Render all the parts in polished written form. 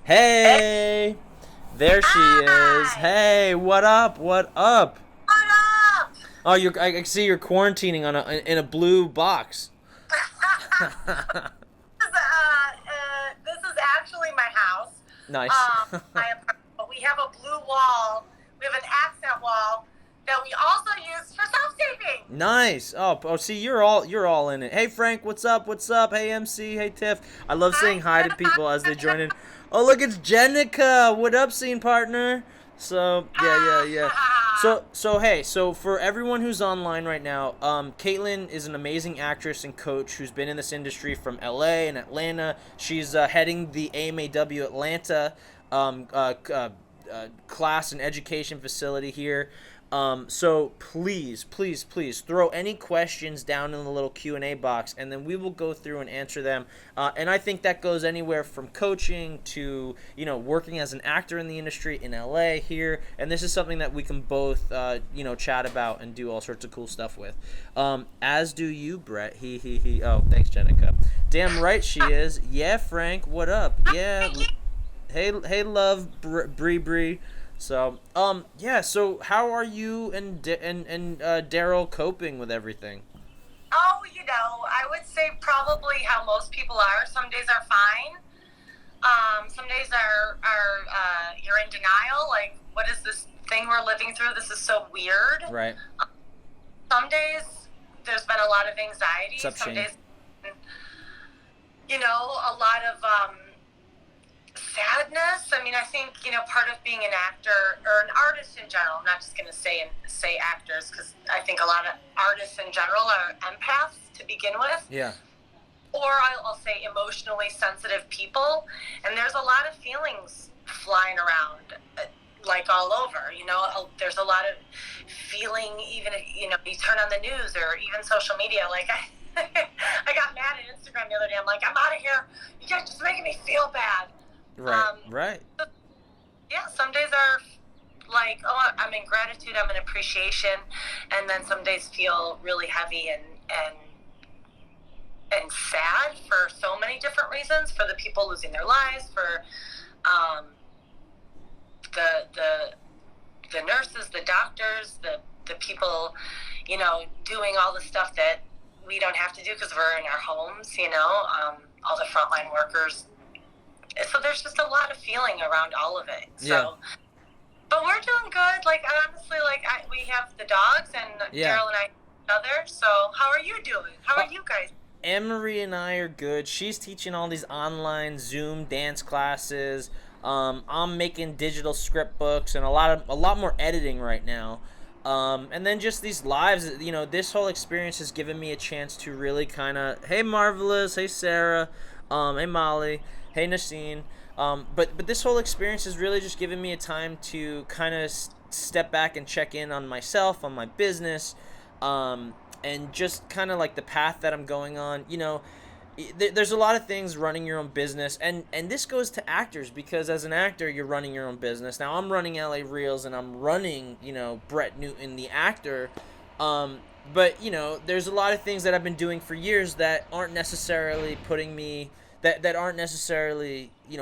Hey, there she is. Hi! Hey, what up? What up? What up? Oh, I see you're quarantining in a blue box. This is actually my house. Nice. My apartment. We have a blue wall. We have an accent wall that we also use for self-taping. Nice. See, you're all in it. Hey, Frank, what's up? What's up? Hey, MC. Hey, Tiff. I love saying Hi, hi to people as they join in. Oh, look, it's Jenica. What up, scene partner? So yeah. So for everyone who's online right now, Katelin is an amazing actress and coach who's been in this industry from LA and Atlanta. She's heading the AMAW Atlanta um, uh, uh, class and education facility here. So please throw any questions down in the little Q&A box, and then we will go through and answer them. And I think that goes anywhere from coaching to working as an actor in the industry in LA here, and this is something that we can both chat about and do all sorts of cool stuff with. As do you, Brett. He. Oh, thanks, Jenica. Damn right she is. Yeah, Frank. What up? Yeah. Hey, love, Bree. So, yeah. So, how are you and Daryl coping with everything? Oh, I would say probably how most people are. Some days are fine. Some days are you're in denial. Like, what is this thing we're living through? This is so weird. Right. Some days there's been a lot of anxiety. What's up, Some Shane? days, a lot of sadness. I mean, I think part of being an actor or an artist in general. I'm not just going to say actors, because I think a lot of artists in general are empaths to begin with. Yeah. Or I'll say emotionally sensitive people, and there's a lot of feelings flying around, like all over. There's a lot of feeling, even if you turn on the news or even social media. Like I got mad at Instagram the other day. I'm like, I'm out of here. You guys just making me feel bad. Right. Yeah, some days are like, oh, I'm in gratitude, I'm in appreciation, and then some days feel really heavy and sad for so many different reasons, for the people losing their lives, for the nurses, the doctors, the people, doing all the stuff that we don't have to do because we're in our homes, all the frontline workers. So there's just a lot of feeling around all of it. So, Yeah. But we're doing good. Like, honestly, we have the dogs, and Yeah. Daryl and I each other. So how are you doing? How are you guys? Anne-Marie and I are good. She's teaching all these online Zoom dance classes. I'm making digital script books and a lot more editing right now. And then just these lives, this whole experience has given me a chance to really kind of, hey Marvelous, hey Sarah, hey Molly, hey Nassim. But this whole experience has really just given me a time to kind of step back and check in on myself, on my business, and just kind of like the path that I'm going on. There's a lot of things running your own business, and this goes to actors, because as an actor you're running your own business. Now I'm running LA Reels and I'm running Brett Newton the actor, but there's a lot of things that I've been doing for years that aren't necessarily putting me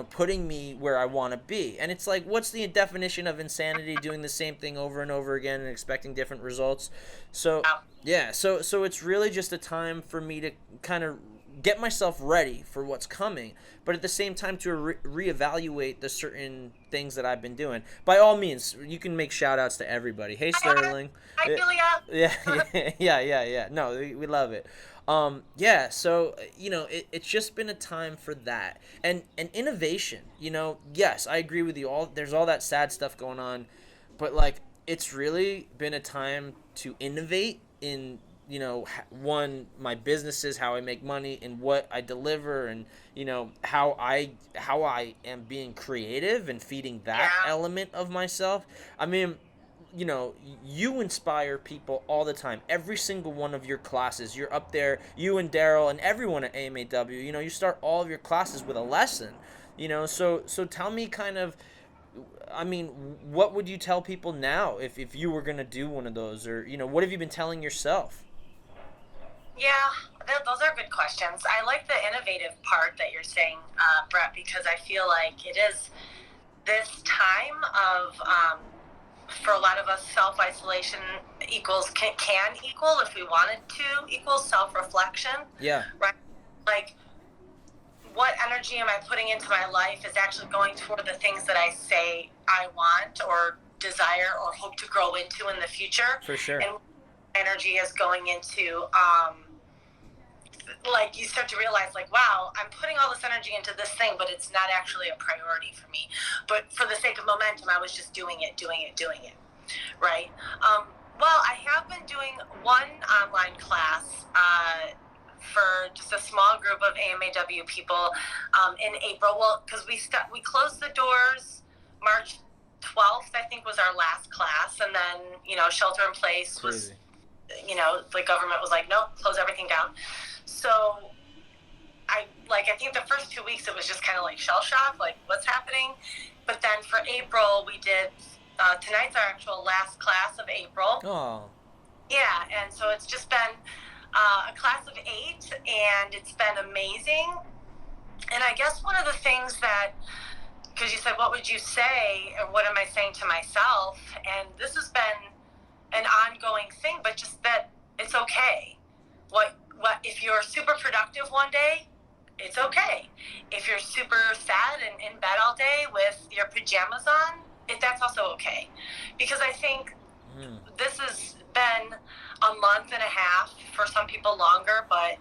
putting me where I want to be. And it's like, what's the definition of insanity? Doing the same thing over and over again and expecting different results. So yeah, so it's really just a time for me to kind of get myself ready for what's coming, but at the same time to reevaluate the certain things that I've been doing. By all means, you can make shout outs to everybody. Hey Sterling. Hi, Julia. Yeah. No, we love it. Yeah, so it's just been a time for that, and innovation. Yes, I agree with you. There's all that sad stuff going on, but like, it's really been a time to innovate in one, my businesses, how I make money, and what I deliver, and how I am being creative and feeding that element of myself. I mean, you inspire people all the time. Every single one of your classes, you're up there, you and Daryl and everyone at AMAW, you start all of your classes with a lesson. So tell me kind of, I mean, what would you tell people now if you were going to do one of those, or what have you been telling yourself? Yeah, those are good questions. I like the innovative part that you're saying, Brett, because I feel like it is this time of, for a lot of us, self-isolation equals can equal, if we wanted to, equals self-reflection. Yeah. Right? Like, what energy am I putting into my life is actually going toward the things that I say I want or desire or hope to grow into in the future. For sure. And energy is going into, like, you start to realize, like, wow, I'm putting all this energy into this thing, but it's not actually a priority for me. But for the sake of momentum, I was just doing it, right? Well, I have been doing one online class for just a small group of AMAW people in April. Well, because we closed the doors March 12th, I think, was our last class, and then, shelter in place was, the government was like, nope, close everything down. So I think the first 2 weeks it was just kind of like shell shock, like, what's happening? But then for April we did, tonight's our actual last class of April. Oh. Yeah, and so it's just been a class of 8, and it's been amazing. And I guess one of the things that, because you said, what would you say, or what am I saying to myself? And this has been an ongoing thing, but just that it's okay. What if you're super productive one day, it's okay. If you're super sad and in bed all day with your pajamas on, that's also okay. Because I think this has been a month and a half, for some people longer, but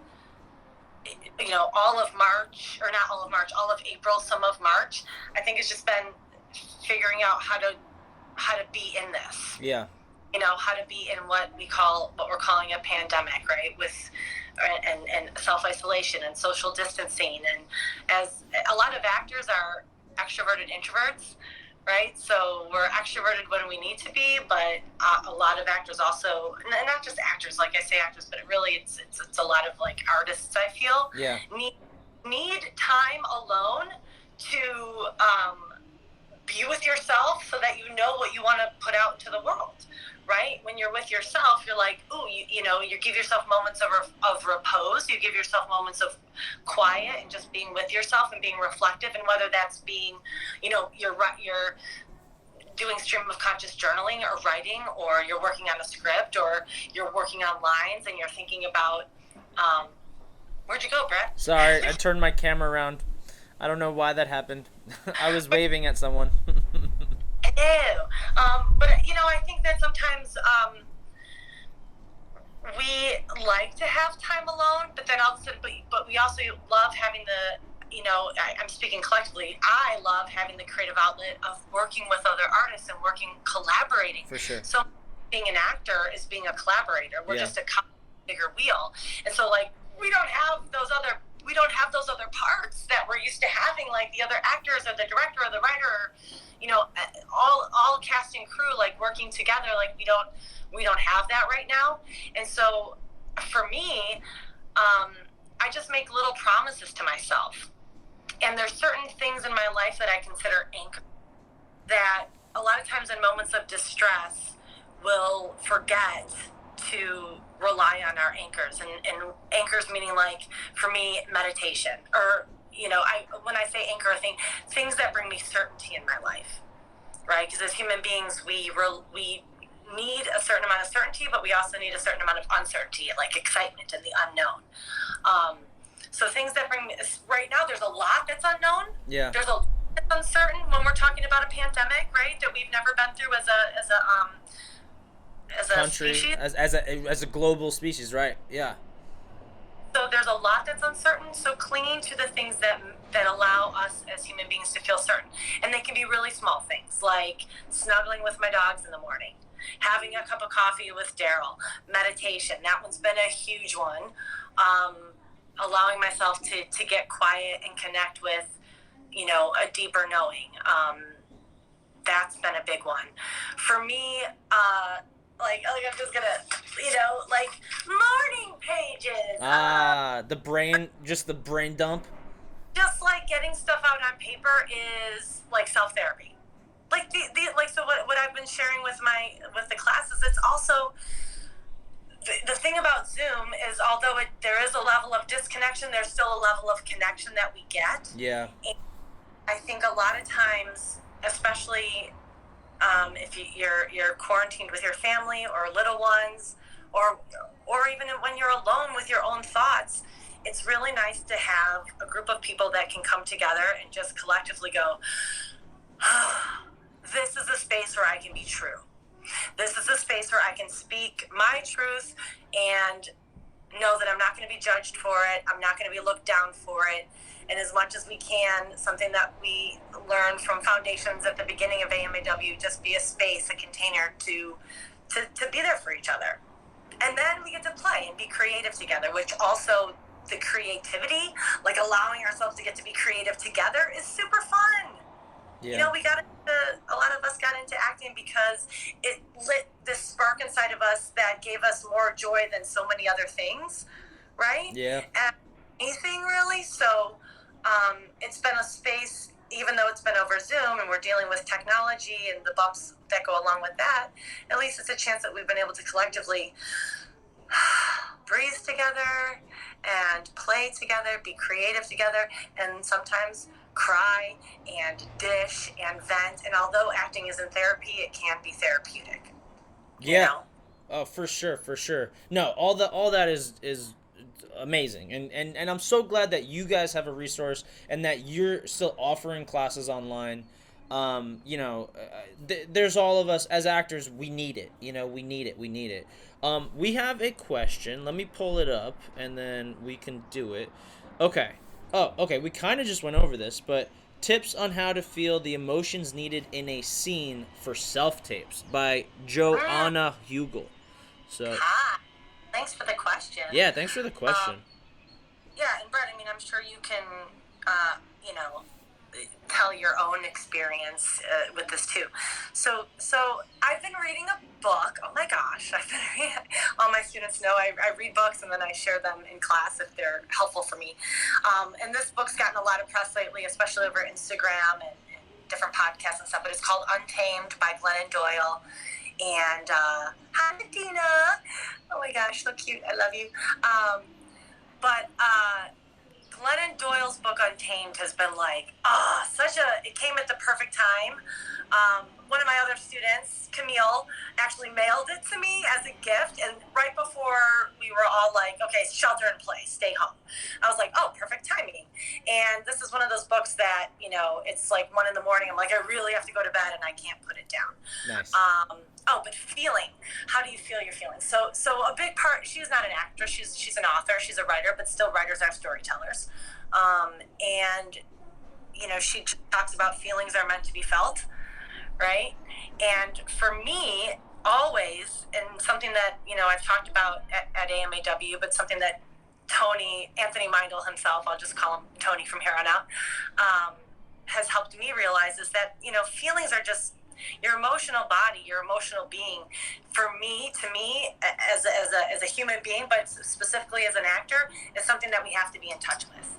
all of March, or not all of March, all of April, some of March, I think it's just been figuring out how to be in this. Yeah. How to be in what we're calling a pandemic, right? With and self-isolation and social distancing, and as a lot of actors are extroverted introverts, right? So we're extroverted when we need to be, but a lot of actors also, and not just actors, like I say actors, but it's a lot of, like, artists, I feel, need time alone to be with yourself, so that you know what you want to put out into the world, right? When you're with yourself, you're like, ooh, you give yourself moments of repose, you give yourself moments of quiet and just being with yourself and being reflective, and whether that's being, you're doing stream of conscious journaling or writing, or you're working on a script, or you're working on lines and you're thinking about, where'd you go, Brett? Sorry, I turned my camera around. I don't know why that happened. I was waving at someone. But I think that sometimes we like to have time alone, but then all of a sudden, but we also love having the, I'm speaking collectively, I love having the creative outlet of working with other artists and collaborating. For sure. So being an actor is being a collaborator. We're just a bigger wheel. And so, like, we don't have those other parts that we're used to having, like the other actors or the director or the writer, all cast and crew, like, working together. Like, we don't have that right now. And so for me, I just make little promises to myself. And there's certain things in my life that I consider anchors, that a lot of times in moments of distress we'll forget to rely on our anchors, and anchors meaning, like, for me, meditation, or when I say anchor, I think things that bring me certainty in my life, right? Because as human beings, we need a certain amount of certainty, but we also need a certain amount of uncertainty, like excitement and the unknown. So things that bring me, right now, there's a lot that's unknown. Yeah. There's a lot that's uncertain when we're talking about a pandemic, right? That we've never been through as a country, species. as a global species, right? Yeah. So there's a lot that's uncertain. So clinging to the things that allow us as human beings to feel certain, and they can be really small things, like snuggling with my dogs in the morning, having a cup of coffee with Daryl, meditation. That one's been a huge one. Allowing myself to get quiet and connect with, a deeper knowing. That's been a big one for me. Like I'm just gonna, like morning pages. The brain dump. Just like getting stuff out on paper is like self-therapy. So what I've been sharing with the classes, it's also the thing about Zoom is, although there is a level of disconnection, there's still a level of connection that we get. Yeah. And I think a lot of times, especially if you're quarantined with your family or little ones, or even when you're alone with your own thoughts, it's really nice to have a group of people that can come together and just collectively go, this is a space where I can be true. This is a space where I can speak my truth and know that I'm not going to be judged for it. I'm not going to be looked down for it. And as much as we can, something that we learned from Foundations at the beginning of AMAW, just be a space, a container to be there for each other. And then we get to play and be creative together, which also the creativity, like allowing ourselves to get to be creative together, is super fun. Yeah. You know, a lot of us got into acting because it lit this spark inside of us that gave us more joy than so many other things, right? Yeah. And anything really. So it's been a space, even though it's been over Zoom and we're dealing with technology and the bumps that go along with that, at least it's a chance that we've been able to collectively breathe together and play together, be creative together, and sometimes cry and dish and vent. And although acting isn't therapy, it can be therapeutic. Yeah. You know? Oh, for sure. No, all that is amazing, and I'm so glad that you guys have a resource and that you're still offering classes online. There's all of us as actors. We need it. We need it. We have a question. Let me pull it up, and then we can do it. Okay. Oh, okay. We kind of just went over this, but tips on how to feel the emotions needed in a scene for self-tapes by Joanna Hugel. So. Hi. Thanks for the question. Yeah, thanks for the question. Yeah, and Brett, I mean, I'm sure you can, tell your own experience with this too. So I've been reading a book. Oh my gosh, I've been reading. All my students know I read books and then I share them in class if they're helpful for me. And this book's gotten a lot of press lately, especially over Instagram and different podcasts and stuff. But it's called Untamed by Glennon Doyle. And hi, Dina. Oh my gosh, so cute. I love you. But Glennon Doyle's book Untamed has been like, it came at the perfect time. One of my other students, Camille, actually mailed it to me as a gift, and right before we were all like, okay, shelter in place, stay home. I was like, oh, perfect timing. And this is one of those books that, it's like 1 a.m. I'm like, I really have to go to bed and I can't put it down. Nice. But feeling, how do you feel your feelings? So a big part, she's not an actress, she's an author, she's a writer, but still writers are storytellers. And, she talks about feelings are meant to be felt, right? And for me, always, and something that, I've talked about at AMAW, but something that Anthony Mindel himself, I'll just call him Tony from here on out, has helped me realize is that, feelings are just your emotional body, your emotional being. For me, to me, as a human being, but specifically as an actor, is something that we have to be in touch with.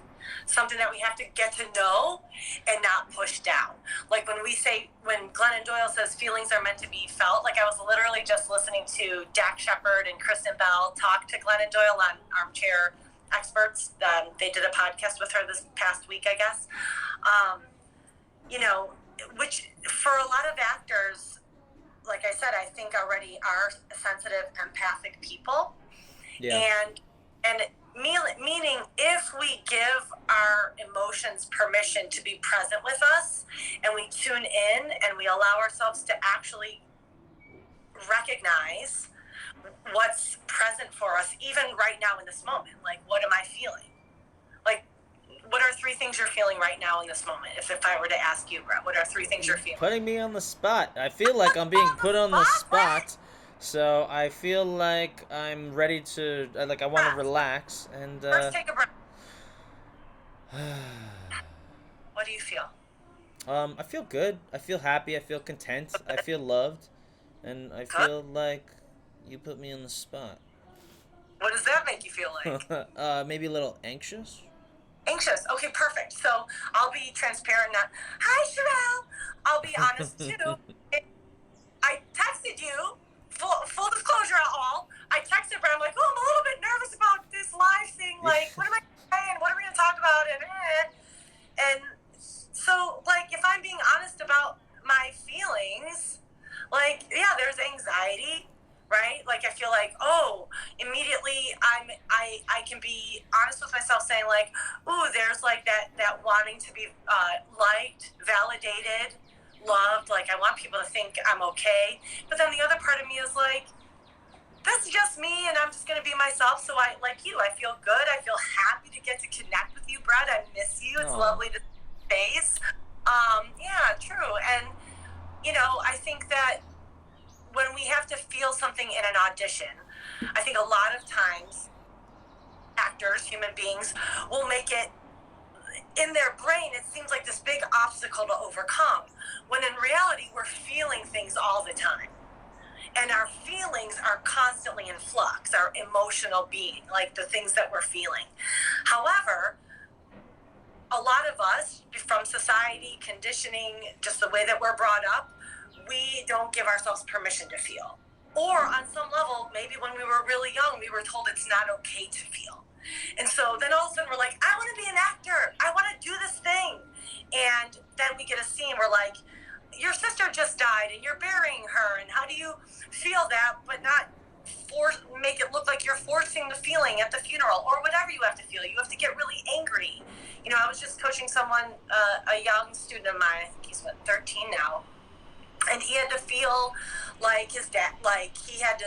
Something that we have to get to know and not push down. Like when Glennon Doyle says feelings are meant to be felt, like I was literally just listening to Dak Shepard and Kristen Bell talk to Glennon Doyle on Armchair Experts. They did a podcast with her this past week, I guess. Which for a lot of actors, like I said, I think already are sensitive, empathic people. Yeah. And meaning if we give our emotions permission to be present with us and we tune in and we allow ourselves to actually recognize what's present for us, even right now in this moment, like what am I feeling? Like, what are 3 things you're feeling right now in this moment? If I were to ask you, Brett, what are 3 things you're feeling? Putting me on the spot. I feel like I'm being put on the spot. So I feel like I'm ready to, I want to relax. And let's take a breath. What do you feel? I feel good. I feel happy. I feel content. I feel loved. And I feel like you put me on the spot. What does that make you feel like? Maybe a little anxious. Anxious. Okay, perfect. So I'll be transparent. Hi, Sherelle. I'll be honest too. I texted you. Full disclosure at all. I texted Brad. I'm saying like, ooh, there's like that wanting to be liked, validated, loved. Like, I want people to think I'm okay. But then the other part of me is like, that's just me, and I'm just going to be myself. So I, like you, I feel good. I feel happy to get to connect with you, Brett. I miss you. It's lovely to face. Yeah, true. And, you know, I think that when we have to feel something in an audition, I think a lot of times actors, human beings, will make it, in their brain, it seems like this big obstacle to overcome, when in reality, we're feeling things all the time. And our feelings are constantly in flux, our emotional being, like the things that we're feeling. However, a lot of us, from society, conditioning, just the way that we're brought up, we don't give ourselves permission to feel. Or on some level, maybe when we were really young, we were told it's not okay to feel. And so then all of a sudden we're like, I want to be an actor. I want to do this thing. And then we get a scene where like, your sister just died and you're burying her. And how do you feel that, but not make it look like you're forcing the feeling at the funeral or whatever you have to feel. You have to get really angry. You know, I was just coaching someone, a young student of mine, I think he's 13 now. And he had to feel like his dad, like we had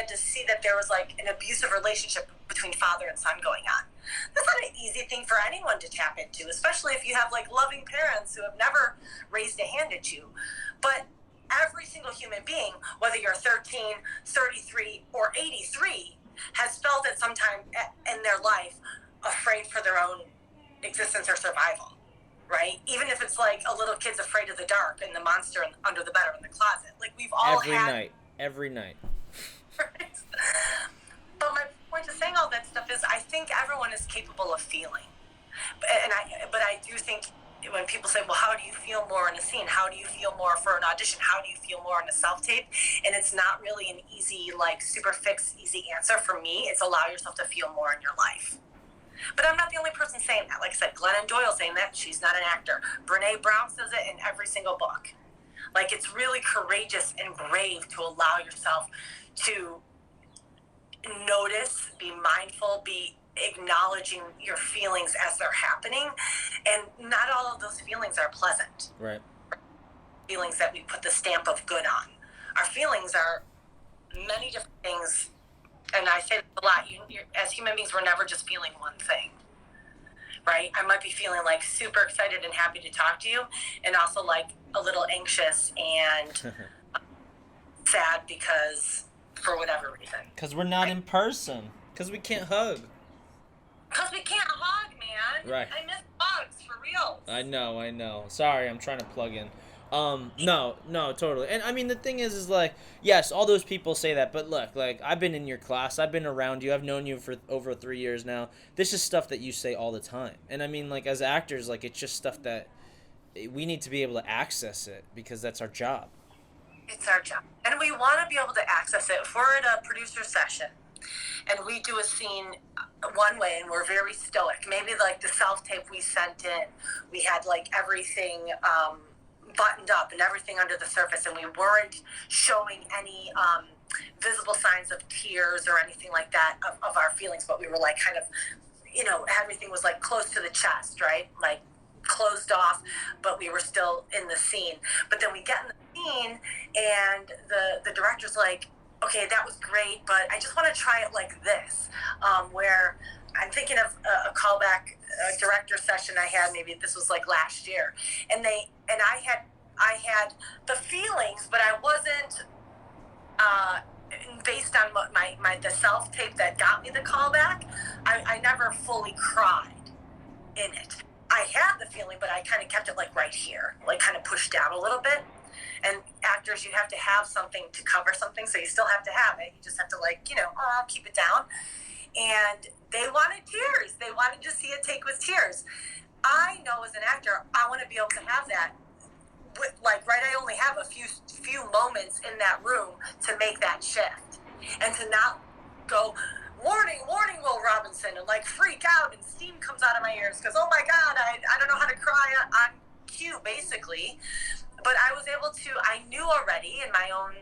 to see that there was like an abusive relationship between father and son going on. That's not an easy thing for anyone to tap into, especially if you have like loving parents who have never raised a hand at you. But every single human being, whether you're 13, 33, or 83, has felt at some time in their life afraid for their own existence or survival. Right? Even if it's like a little kid's afraid of the dark and the monster under the bed or in the closet. Like, we've all Every night. Right? But my point to saying all that stuff is I think everyone is capable of feeling. But I do think when people say, well, how do you feel more in a scene? How do you feel more for an audition? How do you feel more in a self-tape? And it's not really an easy, like, super fixed, easy answer for me. It's allow yourself to feel more in your life. But I'm not the only person saying that. Like I said, Glennon Doyle saying that. She's not an actor. Brene Brown says it in every single book. Like, it's really courageous and brave to allow yourself to notice, be mindful, be acknowledging your feelings as they're happening. And not all of those feelings are pleasant. Right. Feelings that we put the stamp of good on. Our feelings are many different things. And I say this a lot, as human beings, we're never just feeling one thing, right? I might be feeling like super excited and happy to talk to you, and also like a little anxious and sad because, for whatever reason. Because we're not in person. Because we can't hug. Because we can't hug, man. Right. I miss hugs, for real. I know. Sorry, I'm trying to plug in. No, totally. And I mean, the thing is like, yes, all those people say that, but look, like, I've been in your class, I've been around you, I've known you for over 3 years now. This is stuff that you say all the time. And I mean, like, as actors, like, it's just stuff that we need to be able to access it because that's our job. It's our job. And we want to be able to access it. If we're at a producer session and we do a scene one way and we're very stoic, maybe like the self-tape we sent in, we had like everything, buttoned up and everything under the surface, and we weren't showing any visible signs of tears or anything like that of our feelings, but we were like kind of, you know, everything was like close to the chest, right? Like closed off, but we were still in the scene. But then we get in the scene and the director's like, okay, that was great, but I just want to try it like this, where I'm thinking of a callback director session I had, maybe this was like last year, and I had the feelings, but I wasn't based on what the self tape that got me the callback. I never fully cried in it. I had the feeling, but I kind of kept it like right here, like kind of pushed down a little bit. And actors, you have to have something to cover something, so you still have to have it. You just have to, like, you know, keep it down. And they wanted tears. They wanted to see a take with tears. I know as an actor, I want to be able to have that. Like, right, I only have a few moments in that room to make that shift. And to not go, warning, Will Robinson, and like freak out and steam comes out of my ears because, oh my God, I don't know how to cry on cue, basically. But I was able to, I knew already in my own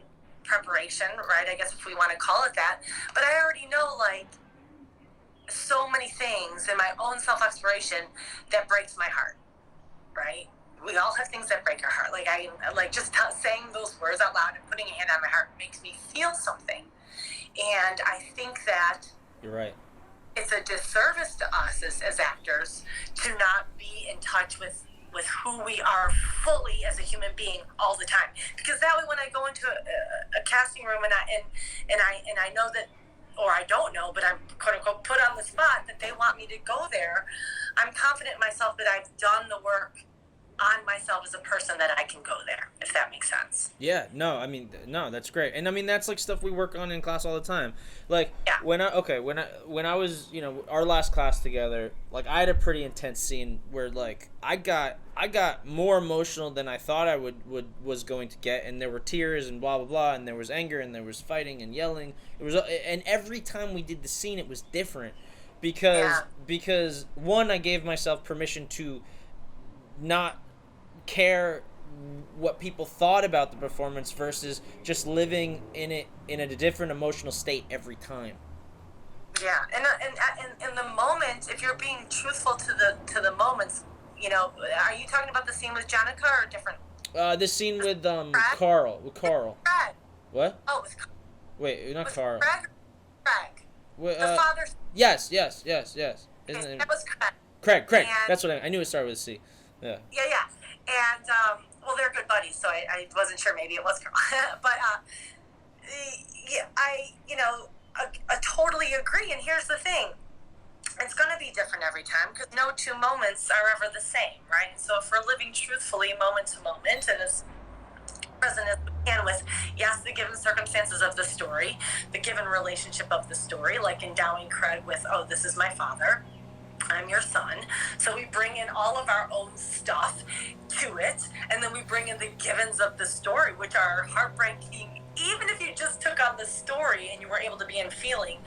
preparation, right, I guess if we want to call it that, but I already know, like, so many things in my own self-exploration that breaks my heart, right? We all have things that break our heart. Like saying those words out loud and putting a hand on my heart makes me feel something. And I think that you're right. It's a disservice to us as actors to not be in touch with who we are fully as a human being all the time. Because that way, when I go into a casting room and I know that, or I don't know, but I'm quote unquote put on the spot that they want me to go there, I'm confident in myself that I've done the work on myself as a person that I can go there, if that makes sense. Yeah, no, I mean, no, that's great. And I mean, that's like stuff we work on in class all the time. Like, yeah. when I was, you know, our last class together, like, I had a pretty intense scene where, like, I got more emotional than I thought I was going to get, and there were tears and blah blah blah, and there was anger and there was fighting and yelling. And every time we did the scene, it was different because one, I gave myself permission to not care what people thought about the performance versus just living in it in a different emotional state every time. Yeah, and in the moment, if you're being truthful to the moments, you know, are you talking about the scene with Jenica or different? The scene with Carl. With Carl. Craig. What? Oh, it was. Wait, not was Carl. Craig. Wait, the father. Yes. Isn't it? That was Craig. And That's what I knew. It started with a C. Yeah. Yeah. And well, they're good buddies, so I wasn't sure. Maybe it was Carl, but yeah, I totally agree. And here's the thing: it's going to be different every time because no two moments are ever the same, right? So if we're living truthfully moment to moment and as present as we can with, yes, the given circumstances of the story, the given relationship of the story, like endowing Craig with, oh, this is my father, I'm your son. So we bring in all of our own stuff to it, and then we bring in the givens of the story, which are heartbreaking. Even if you just took on the story and you were able to be in feeling,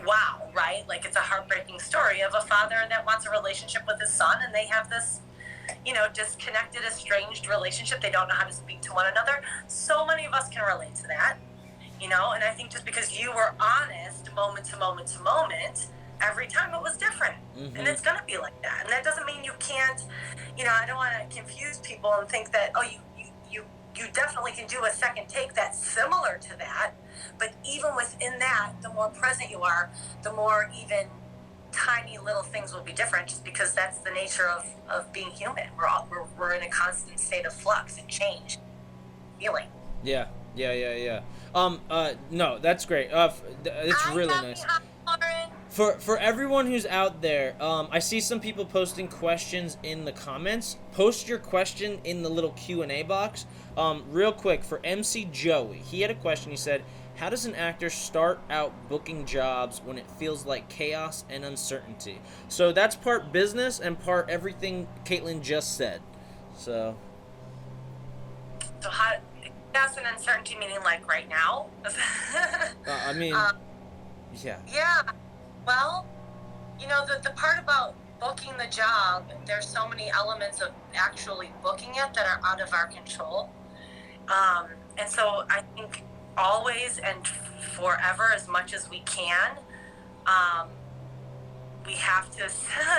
wow, right? Like it's a heartbreaking story of a father that wants a relationship with his son, and they have this, you know, disconnected, estranged relationship. They don't know how to speak to one another. So many of us can relate to that, you know, and I think just because you were honest moment to moment to moment, every time it was different. Mm-hmm. And it's going to be like that. And that doesn't mean you can't, you know, I don't want to confuse people and think that, oh, you definitely can do a second take that's similar to that. But even within that, the more present you are, the more even tiny little things will be different, just because that's the nature of being human. We're in a constant state of flux and change, feeling. Yeah. No, that's great. It's really nice. For everyone who's out there, I see some people posting questions in the comments. Post your question in the little Q&A box. Real quick, for MC Joey, he had a question. He said, how does an actor start out booking jobs when it feels like chaos and uncertainty? So that's part business and part everything Katelin just said. So how, chaos and uncertainty meaning like right now? I mean, yeah. Yeah. Well, you know, the part about booking the job, there's so many elements of actually booking it that are out of our control. And so I think always and forever, as much as we can, we have to,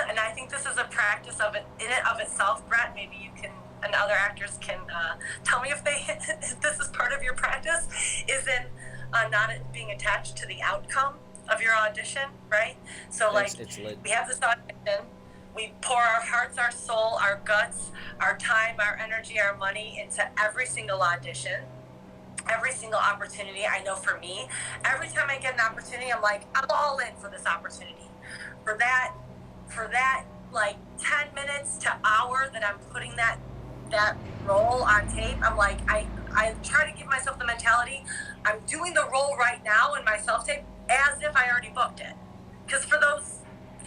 and I think this is a practice of it in and of itself, Brett. Maybe you can, and other actors can tell me if this is part of your practice, is in not being attached to the outcome of your audition, right? So it's we have this audition, we pour our hearts, our soul, our guts, our time, our energy, our money into every single audition, every single opportunity. I know for me, every time I get an opportunity, I'm like, I'm all in for this opportunity. For that like 10 minutes to hour that I'm putting that role on tape, I'm like, I try to give myself the mentality, I'm doing the role right now in my self-tape as if I already booked it. Because for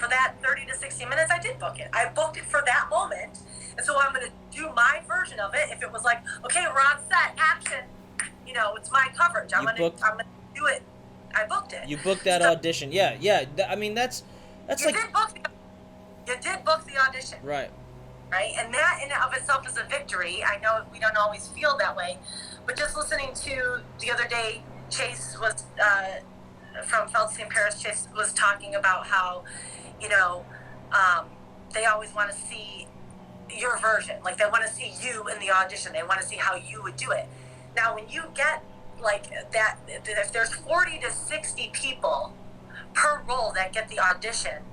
that 30 to 60 minutes, I did book it. I booked it for that moment. And so I'm going to do my version of it. If it was like, okay, we're on set, action, you know, it's my coverage. I'm going to do it. I booked it. You booked that audition. Yeah. I mean, that's like... You did book the audition. Right. Right? And that in and of itself is a victory. I know we don't always feel that way. But just listening to the other day, Chase was from Feldstein Paris Chase was talking about how, you know, they always want to see your version. Like, they want to see you in the audition. They want to see how you would do it. Now, when you get like that, if there's 40 to 60 people per role that get the audition,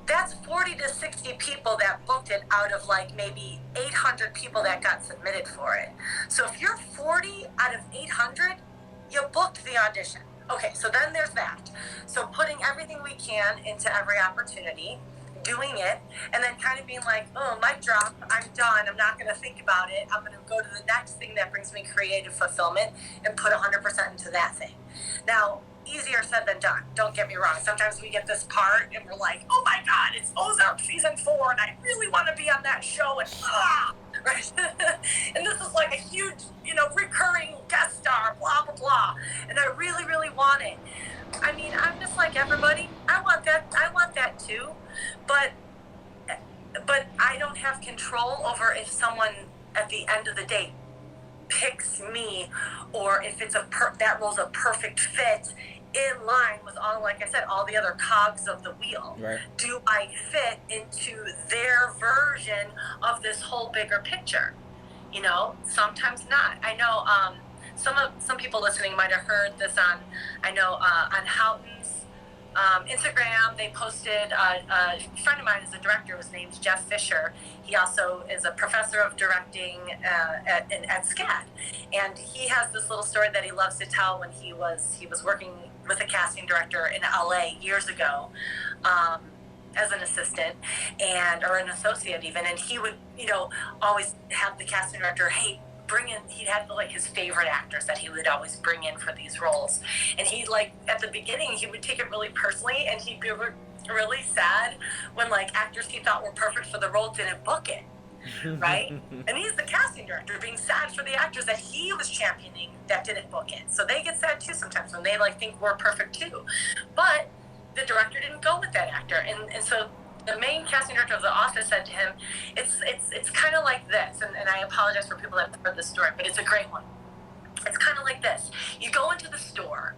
that's 40 to 60 people that booked it out of like maybe 800 people that got submitted for it. So if you're 40 out of 800, you booked the audition. Okay, so then there's that. So putting everything we can into every opportunity, doing it, and then kind of being like, oh, mic drop, I'm done, I'm not going to think about it, I'm going to go to the next thing that brings me creative fulfillment and put 100% into that thing. Now, easier said than done, don't get me wrong. Sometimes we get this part and we're like, oh my God, it's Ozark season 4 and I really want to be on that show, and right? And this is like a huge, you know, recurring guest star, blah, blah, blah, and I really, really want it. I mean, I'm just like everybody. I want that too, but I don't have control over if someone at the end of the day picks me, or if it's that role's a perfect fit in line with all, like I said, all the other cogs of the wheel. Right. Do I fit into their version of this whole bigger picture? You know, sometimes not. I know some people listening might have heard this on Houghton's Instagram. They posted, a friend of mine is a director. His name's Jeff Fisher. He also is a professor of directing at SCAD, and he has this little story that he loves to tell. When he was working with a casting director in LA years ago, as an assistant or an associate even, and he would, you know, always have the casting director, hey, bring in, he had like his favorite actors that he would always bring in for these roles. And he, like, at the beginning, he would take it really personally, and he'd be really sad when like actors he thought were perfect for the role didn't book it. Right? And he's the casting director being sad for the actors that he was championing that didn't book it. So they get sad too sometimes when they like think we're perfect too. But the director didn't go with that actor. And so the main casting director of The Office said to him, it's kind of like this, and I apologize for people that have heard this story, but it's a great one. It's kind of like this. You go into the store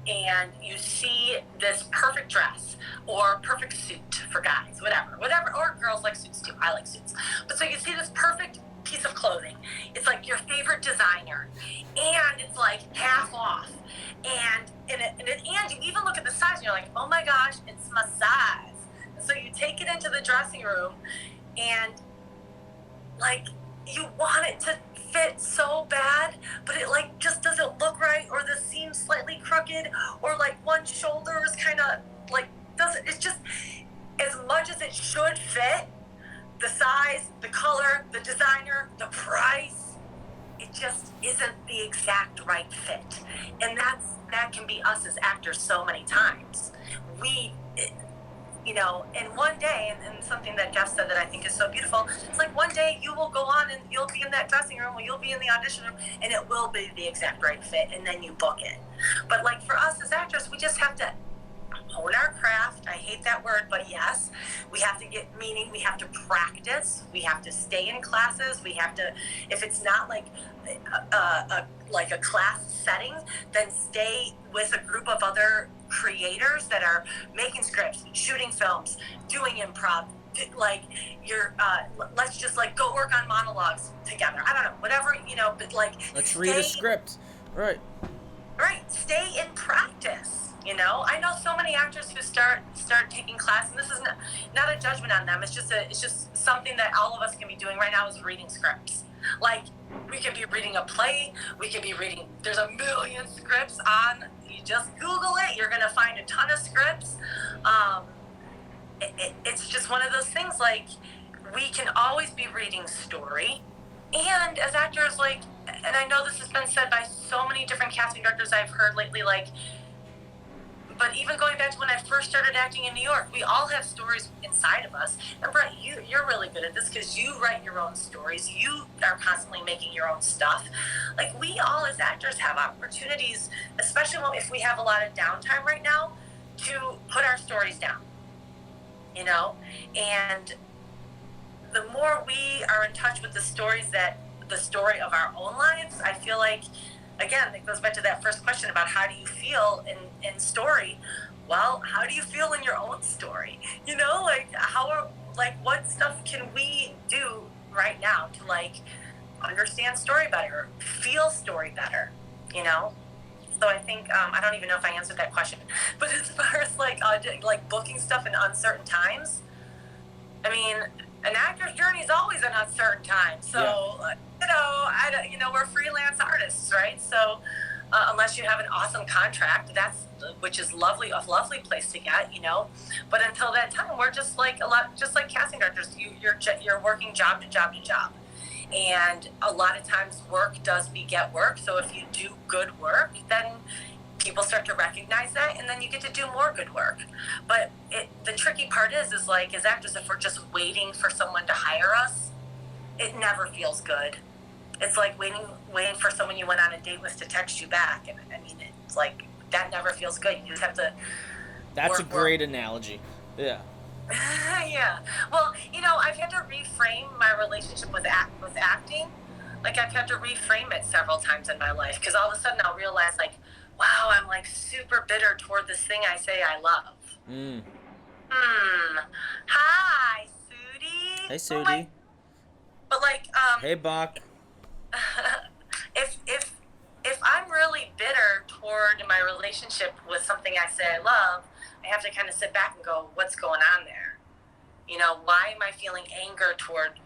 and you see this perfect dress or perfect suit for guys, whatever, or girls like suits too. I like suits. But so you see this perfect piece of clothing. It's like your favorite designer, and it's like half off. And you even look at the size and you're like, oh my gosh, it's my size. So you take it into the dressing room, and like you want it to fit so bad, but it like just doesn't look right, or the seam's slightly crooked, or like one shoulder is kind of like doesn't. It's just as much as it should fit, the size, the color, the designer, the price, it just isn't the exact right fit, and that can be us as actors so many times. You know, and one day, and something that Jeff said that I think is so beautiful, it's like one day you will go on and you'll be in that dressing room, or you'll be in the audition room, and it will be the exact right fit, and then you book it. But like for us as actors, we just have to hone our craft. I hate that word, but yes, we have to get meaning. We have to practice. We have to stay in classes. We have to, if it's not like a class setting, then stay with a group of other creators that are making scripts, shooting films, doing improv. Like let's just like go work on monologues together. I don't know, whatever, you know, but like let's read a script. Right, stay in practice. You know, I know so many actors who start taking class, and this is not a judgment on them. It's just something that all of us can be doing right now, is reading scripts. Like, we could be reading a play, we could be reading, there's a million scripts on, you just Google it, you're going to find a ton of scripts. It's just one of those things, like, we can always be reading story. And as actors, like, and I know this has been said by so many different casting directors I've heard lately, like, but even going back to when I first started acting in New York, we all have stories inside of us. And Brett, you're really good at this because you write your own stories. You are constantly making your own stuff. Like, we all as actors have opportunities, especially if we have a lot of downtime right now, to put our stories down, you know? And the more we are in touch with the story of our own lives, I feel like again, it goes back to that first question about how do you feel in story. Well, how do you feel in your own story? You know, like what stuff can we do right now to like understand story better, feel story better, you know? So I think I don't even know if I answered that question, but as far as like booking stuff in uncertain times, I mean, an actor's journey is always an uncertain time. So we're freelance artists, right? So unless you have an awesome contract, which is lovely, a lovely place to get, you know. But until that time, we're just like casting directors. You're working job to job to job. And a lot of times work does beget work. So if you do good work, then people start to recognize that, and then you get to do more good work. But the tricky part is like, as actors, if we're just waiting for someone to hire us, it never feels good. It's like waiting for someone you went on a date with to text you back. And I mean, it's like, that never feels good. You just have to. That's a great analogy. Yeah. Yeah. Well, you know, I've had to reframe my relationship with acting. Like, I've had to reframe it several times in my life, because all of a sudden I'll realize, like, wow, I'm like super bitter toward this thing I say I love. Hi, Sudi. Hey, Sudi. But like, hey, Bach. if I'm really bitter toward my relationship with something I say I love, I have to kind of sit back and go, what's going on there? You know, why am I feeling anger toward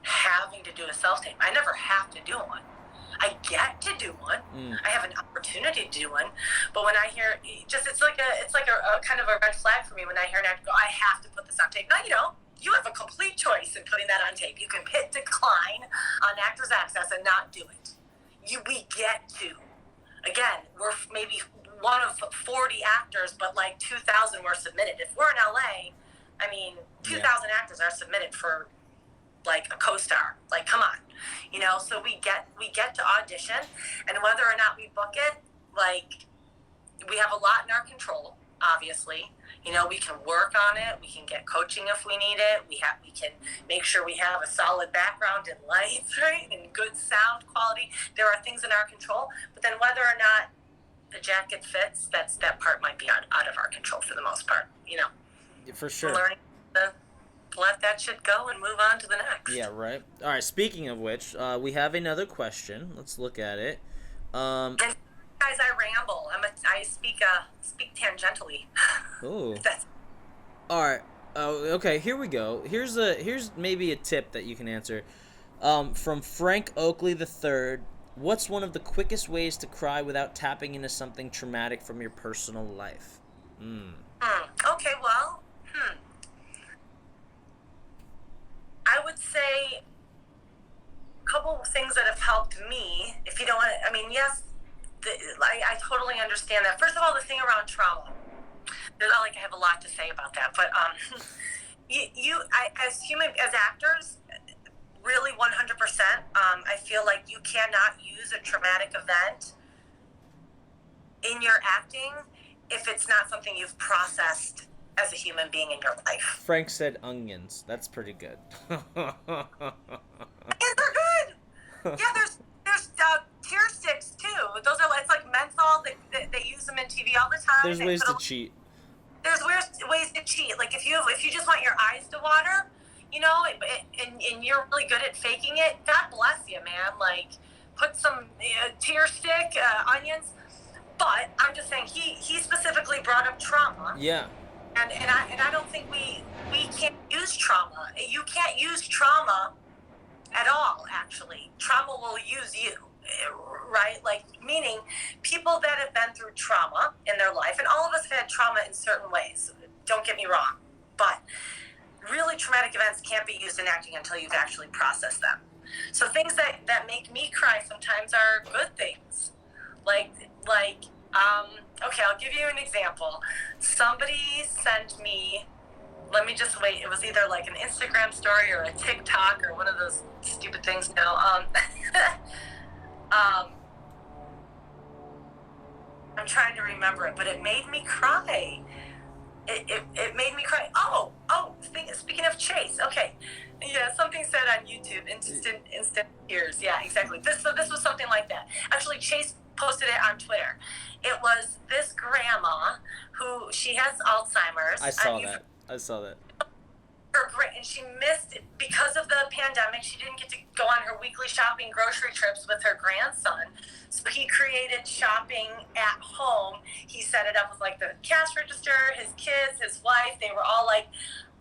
having to do a self-tape? I never have to do one. I get to do one. I have an opportunity to do one. But when I hear, it's like a kind of a red flag for me when I hear an actor go, I have to put this on tape. No, you don't. You have a complete choice in putting that on tape. You can hit decline on Actors Access and not do it. We get to. Again, we're maybe one of 40 actors, but like 2,000 were submitted. If we're in LA, I mean, 2,000 actors are submitted for like a co-star. Like, come on, you know. So we get to audition, and whether or not we book it, like, we have a lot in our control. Obviously, you know, we can work on it. We can get coaching if we need it. We can make sure we have a solid background in lights, right, and good sound quality. There are things in our control, but then whether or not the jacket fits, that part might be out of our control for the most part. You know, for sure. Learning to let that shit go and move on to the next. Yeah, right. All right. Speaking of which, we have another question. Let's look at it. And guys, I ramble. I speak tangentially. Ooh. All right. Okay. Here we go. Here's maybe a tip that you can answer. From Frank Oakley III. What's one of the quickest ways to cry without tapping into something traumatic from your personal life? Okay. Well. I would say a couple of things that have helped me. If you don't want to, I mean, yes. I totally understand that. First of all, the thing around trauma. There's not like I have a lot to say about that, but as actors, really 100%. I feel like you cannot use a traumatic event in your acting if it's not something you've processed as a human being in your life. Frank said onions. That's pretty good. Onions are good. Yeah, there's tear sticks too. Those are, it's like menthol. They use them in TV all the time. There's ways to cheat. There's ways to cheat. Like if you just want your eyes to water, you know, and you're really good at faking it, God bless you, man. Like, put some tear stick, onions. But I'm just saying, he specifically brought up trauma. Yeah. And I don't think we can't use trauma. You can't use trauma at all, actually. Trauma will use you, right? Like, meaning people that have been through trauma in their life, and all of us have had trauma in certain ways, don't get me wrong, but really traumatic events can't be used in acting until you've actually processed them. So things that make me cry sometimes are good things. Okay, I'll give you an example. Somebody sent me, let me just wait, it was either like an Instagram story or a TikTok or one of those stupid things now. I'm trying to remember it, but it made me cry. It made me cry. Oh, speaking of Chase, okay. Yeah, something said on YouTube, instant tears. Yeah, exactly. This was something like that. Actually, Chase she has Alzheimer's. I saw that. I saw that. And she missed it because of the pandemic. She didn't get to go on her weekly shopping grocery trips with her grandson. So he created shopping at home. He set it up with like the cash register, his kids, his wife. They were all like,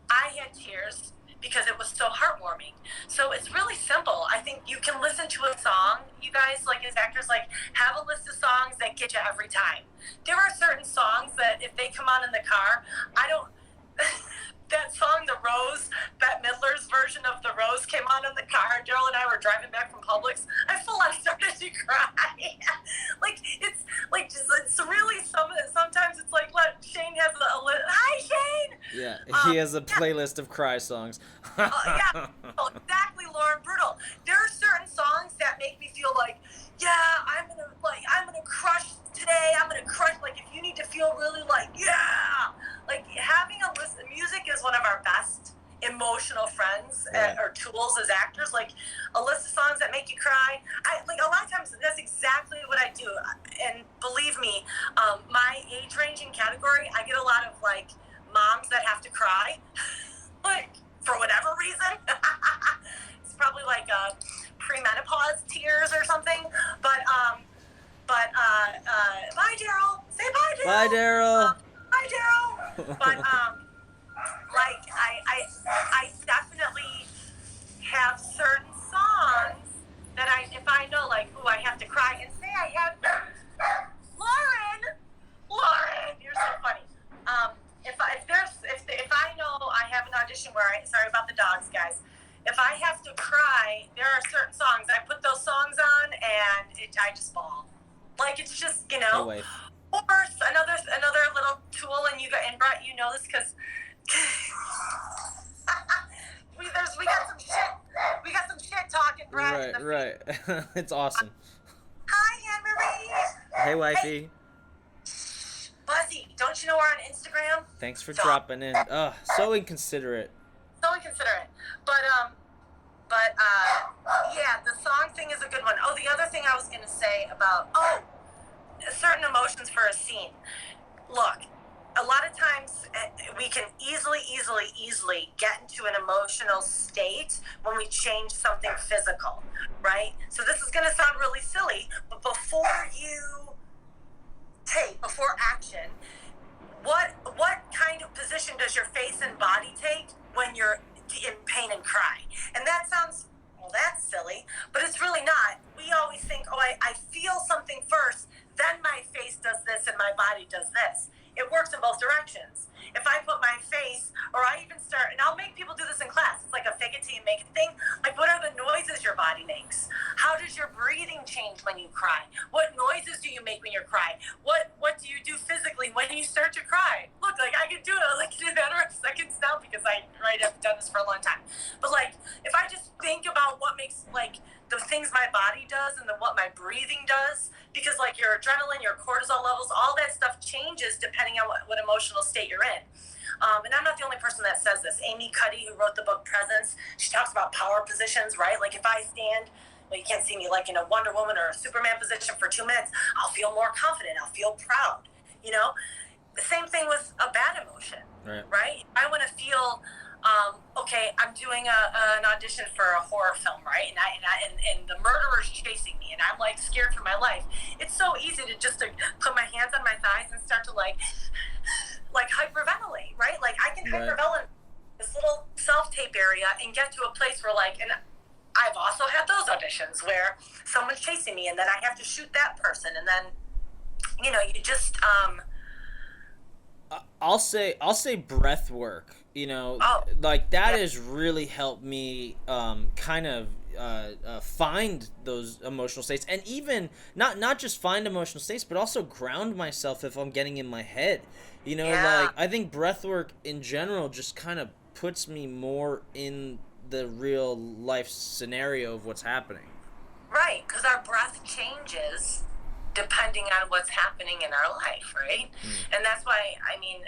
I had tears because it was so heartwarming. So it's really simple. I think you can listen to a song. You guys, like as actors, like have a list of songs that get you every time. There are certain songs that if they come on in the car, I don't. That song, The Rose, Bette Midler's version of The Rose came on in the car. Daryl and I were driving back from Publix. I full on started to cry. It's really sometimes it's like, Shane has hi Shane! Yeah, he has a playlist of cry songs. Yeah, exactly, Lauren, brutal. There are certain songs that make me feel like, yeah, I'm gonna crush today. I'm gonna crush, like if you need to feel really like, yeah, like having a list. Music is one of our best emotional friends or tools as actors. Like a list of songs that make you cry. Like a lot of times that's exactly what I do. And believe me, my age ranging category, I get a lot of like moms that have to cry, like for whatever reason. It's probably like premenopause tears or something. But bye, Daryl. Say bye, Daryl. Bye, Daryl. Bye, Daryl. But like I definitely have certain songs that if I know like, ooh, I have to cry, and say I have Lauren, you're so funny. If I know I have an audition where sorry about the dogs, guys. If I have to cry, there are certain songs I put those songs on, and I just bawl. Like it's just, you know. Or another little tool, and Brett, you know this because we got some shit talking, Brett. Right. It's awesome. Hi, Anne-Marie. Hey, wifey. Buzzy, don't you know we're on Instagram? Thanks for dropping in. So inconsiderate. So inconsiderate. But yeah, the song thing is a good one. Oh, the other thing I was gonna say about certain emotions for a scene. Look, a lot of times we can easily get into an emotional state when we change something physical, right? So this is going to sound really silly, but before action, what kind of position does your face and body take when you're in pain and cry? And that sounds, well, that's silly, but it's really not. We always think, I feel something first, then my face does this and my body does this. It works in both directions. If I put my face, or I even start, and I'll make people do this in class, it's like a fake it till you make it thing. Like, what are the noises your body makes? How does your breathing change when you cry? What noises do you make when you cry? What do you do physically when you start to cry? Look, like I can do it. I can do that for seconds now because I've done this for a long time. But like, if I just think about what makes like the things my body does and what my breathing does, because like your adrenaline, your cortisol levels, all that stuff changes depending on what emotional state you're in. And I'm not the only person that says this. Amy Cuddy, who wrote the book Presence, she talks about power positions, right? Like if I stand, well, you can't see me like in a Wonder Woman or a Superman position for 2 minutes, I'll feel more confident. I'll feel proud, you know? The same thing with a bad emotion, right? I want to feel, okay, I'm doing an audition for a horror film, right? And the murderer's chasing me, and I'm like scared for my life. It's so easy to just put my hands on my thighs and start to like hyperventilate, right? Like I can hyperventilate this little self-tape area and get to a place where like, and I've also had those auditions where someone's chasing me and then I have to shoot that person, and then, you know, you just, I'll say breath work, you know, like that has really helped me kind of find those emotional states, and even not just find emotional states, but also ground myself if I'm getting in my head, you know. Like I think breath work in general just kind of puts me more in the real life scenario of what's happening. Right, because our breath changes depending on what's happening in our life, right? And that's why, I mean,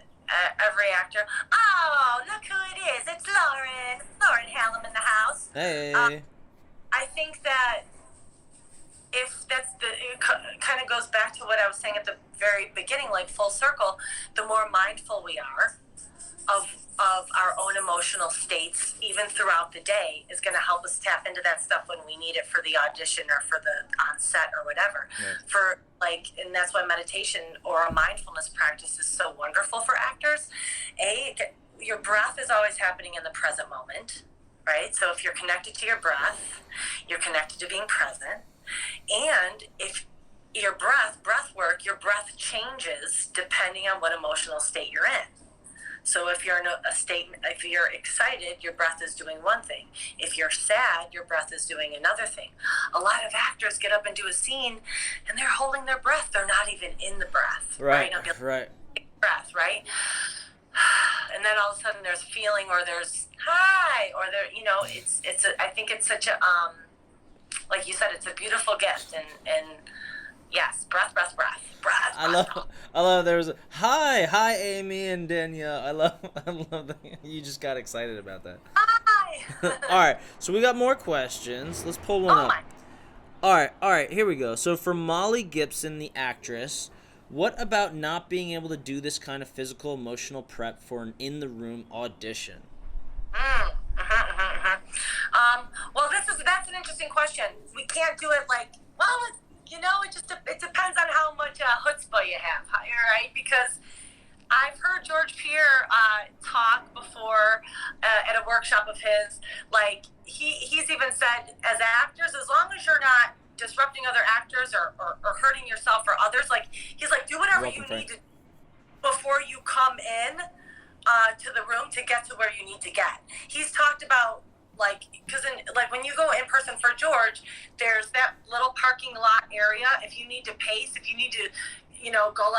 every actor, oh, look who it is, it's Lauren Hallam in the house. Hey. I think that it kind of goes back to what I was saying at the very beginning, like full circle, the more mindful we are of our own emotional states, even throughout the day, is going to help us tap into that stuff when we need it for the audition or for the on set or whatever. Right. And that's why meditation or a mindfulness practice is so wonderful for actors. Your breath is always happening in the present moment, right? So if you're connected to your breath, you're connected to being present. And if your breath work, your breath changes depending on what emotional state you're in. So if you're in a state, if you're excited, your breath is doing one thing. If you're sad, your breath is doing another thing. A lot of actors get up and do a scene, and they're holding their breath. They're not even in the breath. Right. Right. Breath. Right. And then all of a sudden there's feeling, or there's hi, or there. I think it's such a like you said, it's a beautiful gift, and yes, breath. I love. There was a hi, Amy and Danielle. I love that. You just got excited about that. Hi. All right, so we got more questions. Let's pull one up. All right, here we go. So for Molly Gibson, the actress, what about not being able to do this kind of physical, emotional prep for an in-the-room audition? Well, that's an interesting question. We can't do it it depends on how much chutzpah you have, right? Because I've heard George Pierre talk before at a workshop of his. Like he's even said, as actors, as long as you're not disrupting other actors or hurting yourself or others, he's like, do whatever you need to before you come in to the room to get to where you need to get. He's talked about because when you go in person for George, there's that little parking lot area. If you need to pace, if you need to, go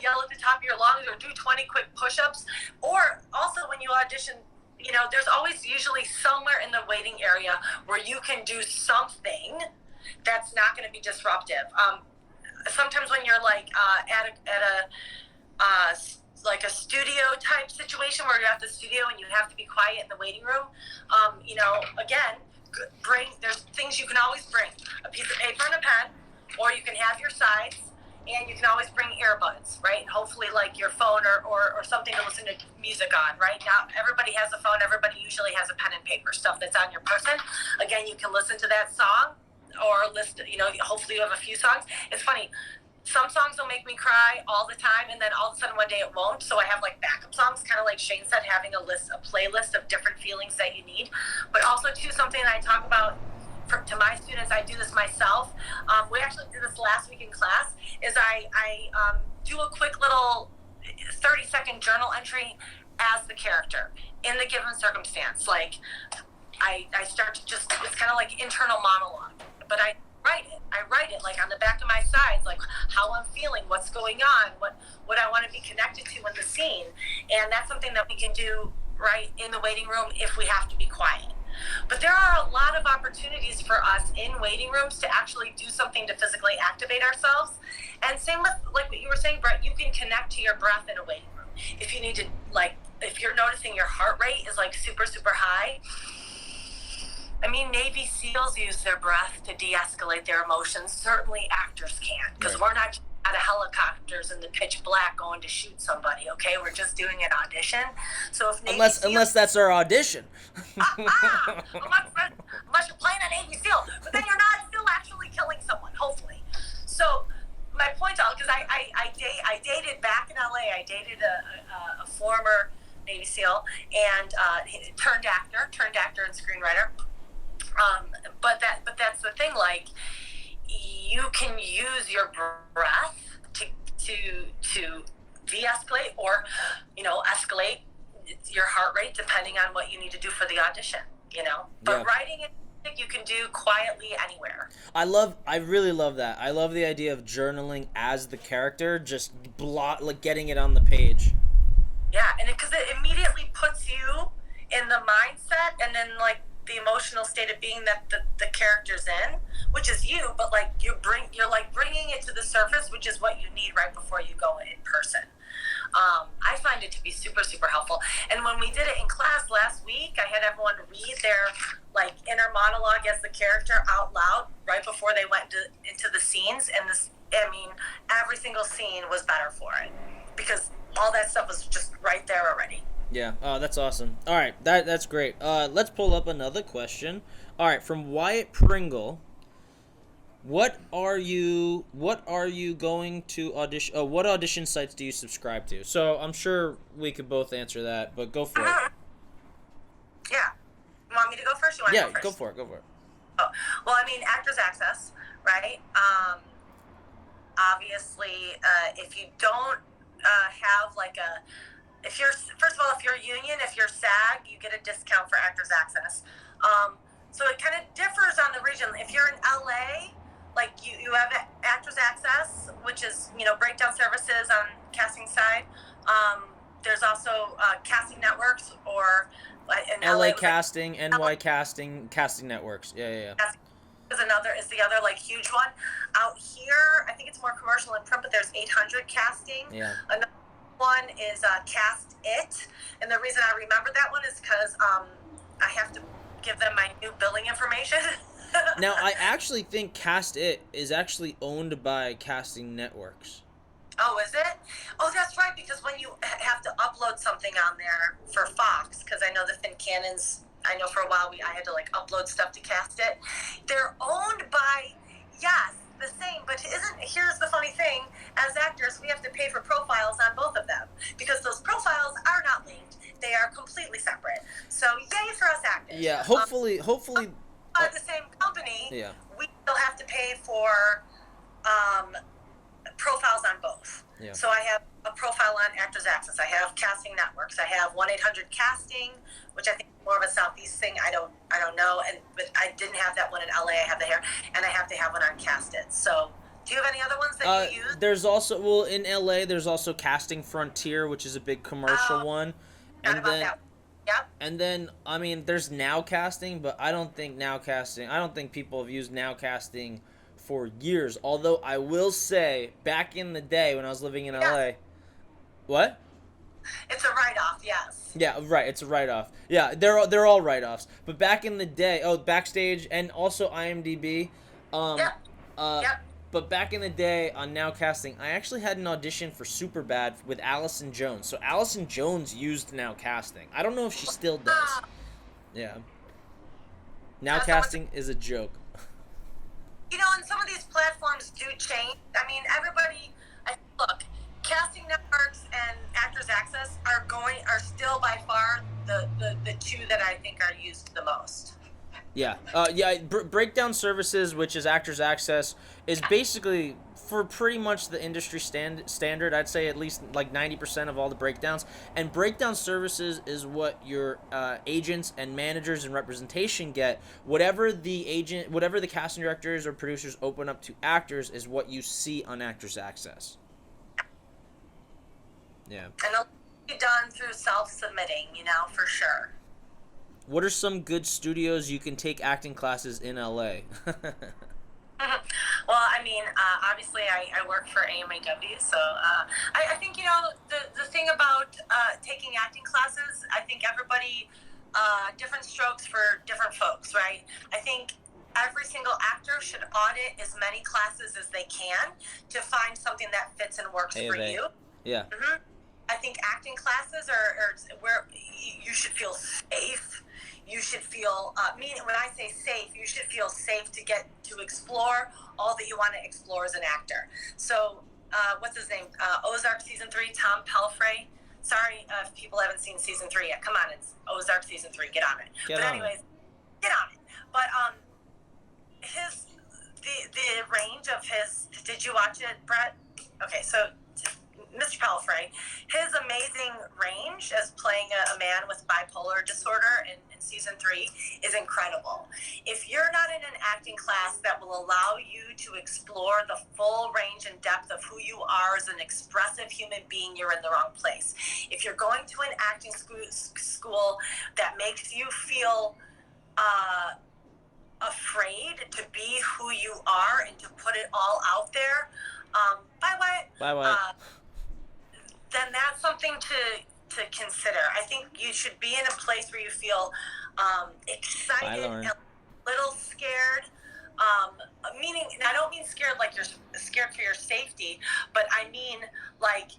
yell at the top of your lungs or do 20 quick push-ups, or also when you audition, there's always usually somewhere in the waiting area where you can do something that's not going to be disruptive. Sometimes when you're at a studio type situation where you're at the studio and you have to be quiet in the waiting room, there's things you can always bring: a piece of paper and a pen, or you can have your sides, and you can always bring earbuds, right? And hopefully your phone or something to listen to music on. Right now everybody has a phone, everybody usually has a pen and paper, stuff that's on your person. Again, you can listen to that song or list, hopefully you have a few songs. It's funny, some songs will make me cry all the time, and then all of a sudden one day it won't. So I have backup songs, kind of like Shane said, having a playlist of different feelings that you need. But also too, something that I talk about to my students, I do this myself. We actually did this last week in class. Is I do a quick little 30-second journal entry as the character in the given circumstance. I start to it's kind of like internal monologue, but I write it on the back of my sides, how I'm feeling, what's going on, what I want to be connected to in the scene. And that's something that we can do right in the waiting room if we have to be quiet. But there are a lot of opportunities for us in waiting rooms to actually do something to physically activate ourselves. And same with what you were saying, Brett, you can connect to your breath in a waiting room. If you need to, if you're noticing your heart rate is super, super high. Navy SEALs use their breath to de-escalate their emotions. Certainly actors can, because we're not out of helicopters in the pitch black going to shoot somebody, okay? We're just doing an audition. So if Navy unless that's our audition. Unless you're playing a Navy SEAL, but then you're not still actually killing someone, hopefully. So my point, because I dated back in LA, I dated a former Navy SEAL and turned actor and screenwriter. But that's the thing. You can use your breath to de-escalate or escalate your heart rate depending on what you need to do for the audition. But writing it you can do quietly anywhere. I really love that. I love the idea of journaling as the character, just getting it on the page. Yeah, and because it immediately puts you in the mindset and then the emotional state of being that the character's in, which is you, but you're bringing it to the surface, which is what you need right before you go in person. I find it to be super, super helpful. And when we did it in class last week, I had everyone read their inner monologue as the character out loud right before they went into the scenes. And I mean, every single scene was better for it because all that stuff was just right there already. Yeah. Oh, that's awesome. All right, that's great. Let's pull up another question. All right, from Wyatt Pringle. What are you going to audition? Oh, what audition sites do you subscribe to? So I'm sure we could both answer that, but go for it. Yeah. You want me to go first? You want Yeah, to go first? go for it. Go for it. Oh, well, I mean, Actors Access, right? Obviously, if you don't have like a, if you're, first of all, if you're a union, if you're SAG, you get a discount for Actors Access. So it kind of differs on the region. If you're in LA, like you have Actors Access, which is, you know, breakdown services on casting side. There's also casting networks, or in LA LA Casting, NY Casting, Casting Networks. Yeah. Is the other like huge one. Out here, I think it's more commercial and print, but there's 800 Casting. Yeah. Another one is Cast It, and the reason I remember that one is because I have to give them my new billing information. Now, I actually think Cast It is actually owned by Casting Networks. Oh, is it? Oh, that's right, because when you have to upload something on there for Fox, because I know the Fin Cannons, I know for a while I had to like upload stuff to Cast It. They're owned by, yes, the same, but here's the funny thing, as actors, we have to pay for profiles on both of them, because those profiles are not linked. They are completely separate. So, yay for us actors. Yeah, hopefully. The same company, Yeah. we still have to pay for profiles on both. Yeah. So I have a profile on Actors Access. I have Casting Networks. I have 1-800 Casting, which I think is more of a Southeast thing. I don't know. But I didn't have that one in LA. I have that here, and I have to have one on Cast It. So, do you have any other ones that you use? There's also, well, in LA, there's also Casting Frontier, which is a big commercial one. And then that. Yep. And then, I mean, there's Now Casting, but I don't think people have used Now Casting for years. Although I will say, back in the day when I was living in LA, what? It's a write-off, yes. Yeah, right. It's a write-off. Yeah, they're all write-offs. But back in the day, Backstage and also IMDb. Yep. But back in the day on Now Casting, I actually had an audition for Superbad with Allison Jones. So Allison Jones used Now Casting. I don't know if she still does. Yeah. Now Casting is a joke. You know, and some of these platforms do change. I mean, look, Casting Networks and Actors Access are still by far the two that I think are used the most. Yeah. Breakdown Services, which is Actors Access, is basically for pretty much the industry standard. I'd say at least like 90% of all the breakdowns. And Breakdown Services is what your agents and managers and representation get. Whatever the casting directors or producers open up to actors is what you see on Actors Access. Yeah. And it'll be done through self-submitting, you know, for sure. What are some good studios you can take acting classes in LA? Well, I mean, obviously I work for AMAW, so I think, you know, the thing about taking acting classes, I think everybody, different strokes for different folks, right? I think every single actor should audit as many classes as they can to find something that fits and works for you. Yeah. Mm-hmm. I think acting classes are where you should feel safe. You should feel, meaning when I say safe, you should feel safe to get to explore all that you want to explore as an actor. So, what's his name? Ozark Season 3, Tom Pelfrey. Sorry if people haven't seen Season 3 yet. Come on, it's Ozark Season 3. Get on it. Get on it. But the range of his, did you watch it, Brett? Okay, so Mr. Pelfrey, his amazing range as playing a man with bipolar disorder in Season 3 is incredible. If you're not in an acting class that will allow you to explore the full range and depth of who you are as an expressive human being, you're in the wrong place. If you're going to an acting school that makes you feel afraid to be who you are and to put it all out there, bye. Then that's something to consider. I think you should be in a place where you feel excited and a little scared. Meaning, and I don't mean scared like you're scared scared for your safety, but I mean like,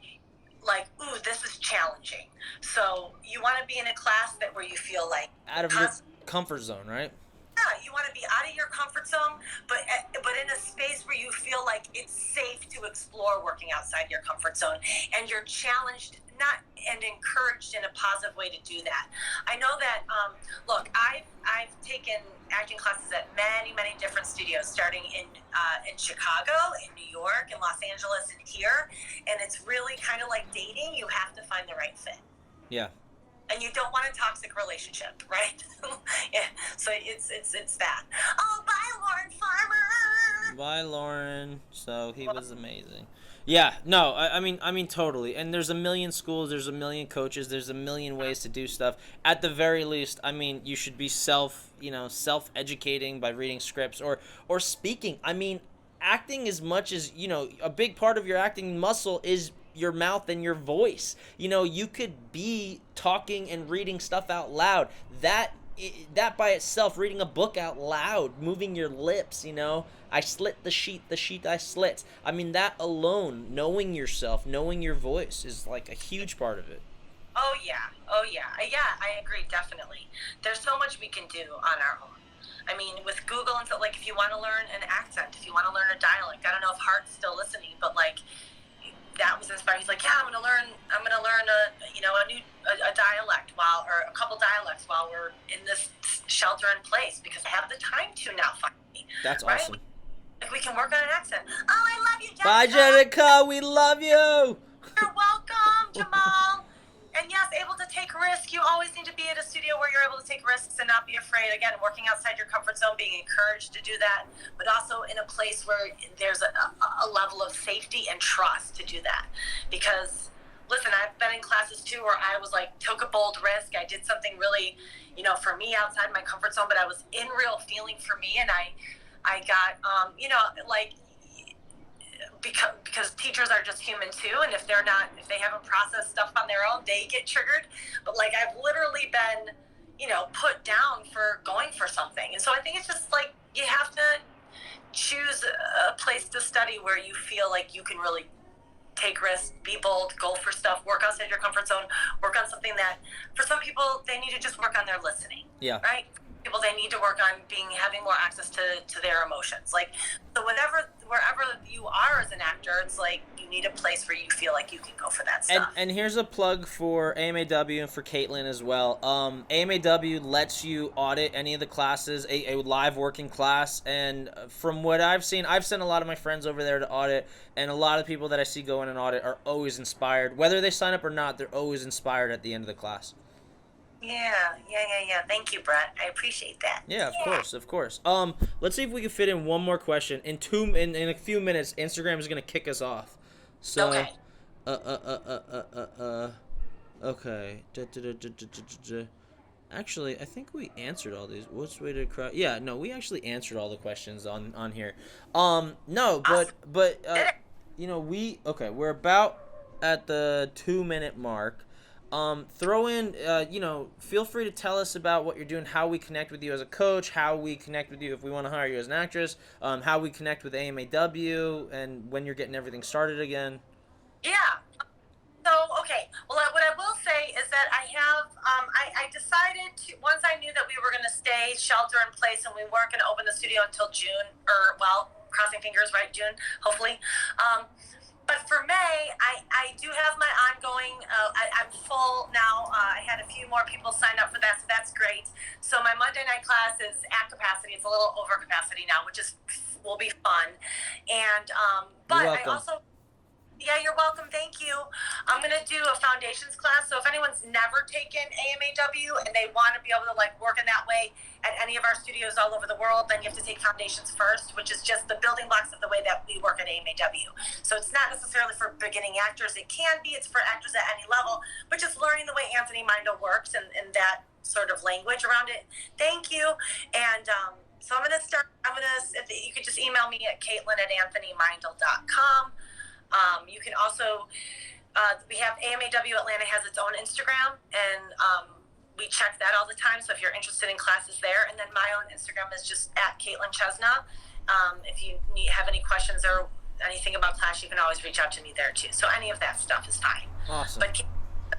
ooh, this is challenging. So you want to be in a class where you feel like out of your comfort zone, right? yeah, you want to be out of your comfort zone, but in a space where you feel like it's safe to explore working outside your comfort zone, and you're challenged, not and encouraged in a positive way to do that. I know that. Look, I've taken acting classes at many different studios, starting in Chicago, in New York, in Los Angeles, and here. And it's really kind of like dating. You have to find the right fit. Yeah. And you don't want a toxic relationship, right? Yeah. So it's that. Oh, bye, Lauren Farmer. Bye, Lauren. So he was amazing. Yeah. No. I mean, totally. And there's a million schools. There's a million coaches. There's a million ways to do stuff. At the very least, I mean, you should be self-educating by reading scripts or speaking. I mean, acting as much as a big part of your acting muscle is your mouth and your voice. You could be talking and reading stuff out loud. That by itself, reading a book out loud, moving your lips, I slit the sheet I slit. I mean, that alone, knowing yourself, knowing your voice is like a huge part of it. Oh yeah, I agree, definitely. There's so much we can do on our own. I mean, with Google and stuff, like if you want to learn an accent, if you want to learn a dialect, I don't know if Hart's still listening, but like, that was inspiring. He's like, yeah, I'm gonna learn a dialect or a couple dialects while we're in this shelter in place, because I have the time to now finally. That's right? awesome. Like we can work on an accent. Oh, I love you, Jessica. Bye, Jenica. We love you. You're welcome, Jamal. And yes, able to take risks. You always need to be at a studio where you're able to take risks and not be afraid. Again, working outside your comfort zone, being encouraged to do that, but also in a place where there's a level of safety and trust to do that. Because, listen, I've been in classes too where I was like, took a bold risk. I did something really, for me outside my comfort zone, but I was in real feeling for me. And I got, because teachers are just human too, and if they haven't processed stuff on their own, they get triggered. But like, I've literally been put down for going for something. And so I think it's just like, you have to choose a place to study where you feel like you can really take risks, be bold, go for stuff, work outside your comfort zone, work on something that for some people they need to just work on their listening. Yeah. Right? People, they need to work on having more access to their emotions. Like, so wherever you are as an actor, it's like you need a place where you feel like you can go for that stuff. And here's a plug for AMAW and for Katelin as well. AMAW lets you audit any of the classes, a live working class, and from what I've seen, I've sent a lot of my friends over there to audit, and a lot of people that I see go in and audit are always inspired. Whether they sign up or not, they're always inspired at the end of the class. Yeah. Thank you, Brett. I appreciate that. Yeah, of course. Let's see if we can fit in one more question. In a few minutes, Instagram is gonna kick us off. So, okay. Okay. Actually, I think we answered all these. What's the way to cry? Yeah, no, we actually answered all the questions on here. No, but we're about at the 2-minute mark. Throw in, feel free to tell us about what you're doing, how we connect with you as a coach, how we connect with you if we want to hire you as an actress, how we connect with AMAW, and when you're getting everything started again. Yeah. So, okay. Well, what I will say is that I have, I decided to, once I knew that we were going to stay shelter in place and we weren't going to open the studio until June, crossing fingers, right, June, hopefully. But for May, I do have my ongoing, I'm full now. I had a few more people sign up for that, so that's great. So my Monday night class is at capacity. It's a little over capacity now, which will be fun. And, but I also... Yeah, you're welcome. Thank you. I'm going to do a foundations class. So if anyone's never taken AMAW and they want to be able to work in that way at any of our studios all over the world, then you have to take foundations first, which is just the building blocks of the way that we work at AMAW. So it's not necessarily for beginning actors. It can be. It's for actors at any level, but just learning the way Anthony Mindel works and that sort of language around it. Thank you. And so I'm going to start. You could just email me at Katelin@anthonymindel.com. You can also, we have AMAW Atlanta has its own Instagram, and we check that all the time. So if you're interested in classes there, and then my own Instagram is just at Katelin Chesna. If you have any questions or anything about class, you can always reach out to me there too. So any of that stuff is fine. Awesome. But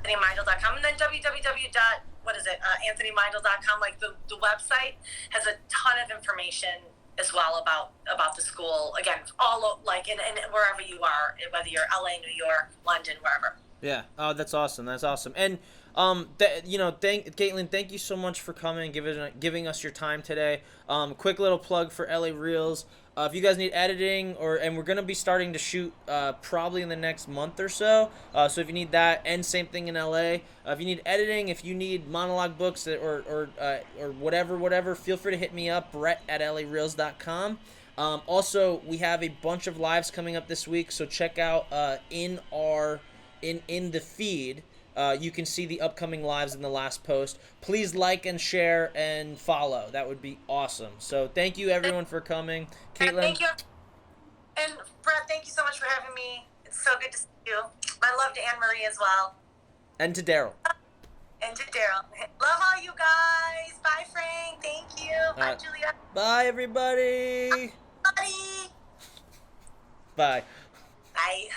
AnthonyMeindl.com, and then www.anthonymindl.com. Like the website has a ton of information as well about the school. Again, all like in wherever you are, whether you're LA, New York, London, wherever. Yeah. Oh, that's awesome. That's awesome. And Katelin, thank you so much for coming and giving us your time today. Quick little plug for LA Reels. If you guys need editing, and we're gonna be starting to shoot probably in the next month or so. So if you need that, and same thing in LA. If you need editing, if you need monologue books or whatever, feel free to hit me up, Brett@LAReels.com. Also, we have a bunch of lives coming up this week, so check out in the feed. You can see the upcoming lives in the last post. Please like and share and follow. That would be awesome. So thank you everyone for coming. Katelin. Thank you. And Brett, thank you so much for having me. It's so good to see you. My love to Anne-Marie as well. And to Daryl. And to Daryl. Love all you guys. Bye, Frank. Thank you. Bye, Julia. Bye, everybody. Bye. Bye. Bye.